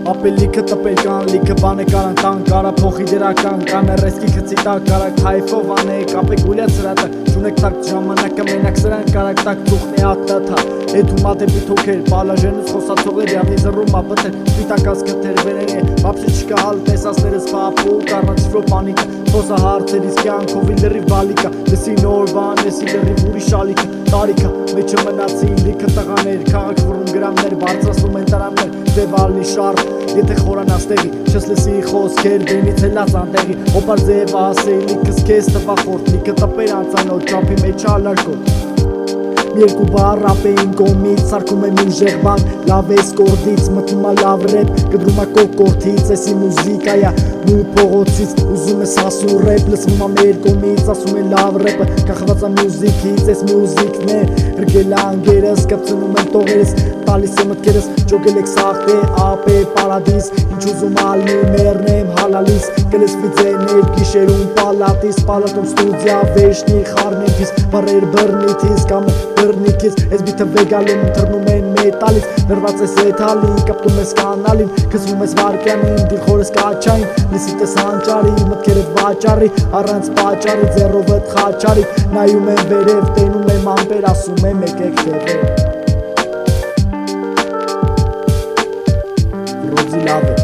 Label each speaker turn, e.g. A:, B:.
A: Ապելիքը տպել կան, լիքը բանը կարան տան, կարա փոխի դրական, կան ռեսկի խցի տակ, կարակ հայֆով անեք, ապեք գուլյա ծրատը, չունեք տակ ժամանակը մենակ սրան կարակ տակ ծուխնի ատտաթա, էդում ատեպի թոքեր, պալաժենուց խոսացողեր, յավնի զրում ապտեր, սպիտակած կթեր վերենի, ապսի չկա հալ տեսասներս պապու, կարնացիվո պանիկը, խոսա հարցերից կյանքովի լրիվ բալիկա, լսի նոր բան, լսի լրիվ ուրիշ ալիքը, տարիքա, մեջը մնացի լիքը տղաներ, քաղաք վրում գրամներ, բարձրացնում են տարաններ, ձևալնի շարդ, եթե խորանաս տեղի, չես լսի խոսքեր, բենից հելած անտեղի, հոպար ձև ասեի, լիքս կեզ տվախորդ, լիքը տպեր անցանոտ, ճապի մեջ ալարկոտ Երկու բար ապեին կոմից, սարկում եմ ուժեղ բան, լավ ես կորդից, մտնում ա լավ ռեպ, կդրում ա կոկորդից, եսի մուզիկայա, մութ փողոցից, ուզում ես ասու ռեպ, լսվում ա մեր կոմից, ասում են լավ ռեպը, կախված ա մյուզիկից, ես մյուզիկն է, հրգել ա անգերս, կպցնում եմ տողերս, տալիս է մտքերս, ճոգել եք սաղթ է, ապ է, պարադիս, ինչ ուզում ալնի, մերն եմ հալալիս, կլսվի ձեներ, գիշերում պալատիս, պալատում ստուդիա, վեշնի, խարնենքիս, բարեր բրնիթիս, կամ բրնիքից, ես բիթը վեգալում, թրնում են մետալից, դրված ես եթալին, կպտում ես կանալին, կզվում ես վարկյանին, դիլխորես կաչային, լիսի տես հանճարի, մտքերդ վաճարի, առանց պաճարի, ձերովդ խաչարի, նայում եմ վերև, տենում եմ ամպեր, ասում եմ եկեք թևեր Ռոզի լավ է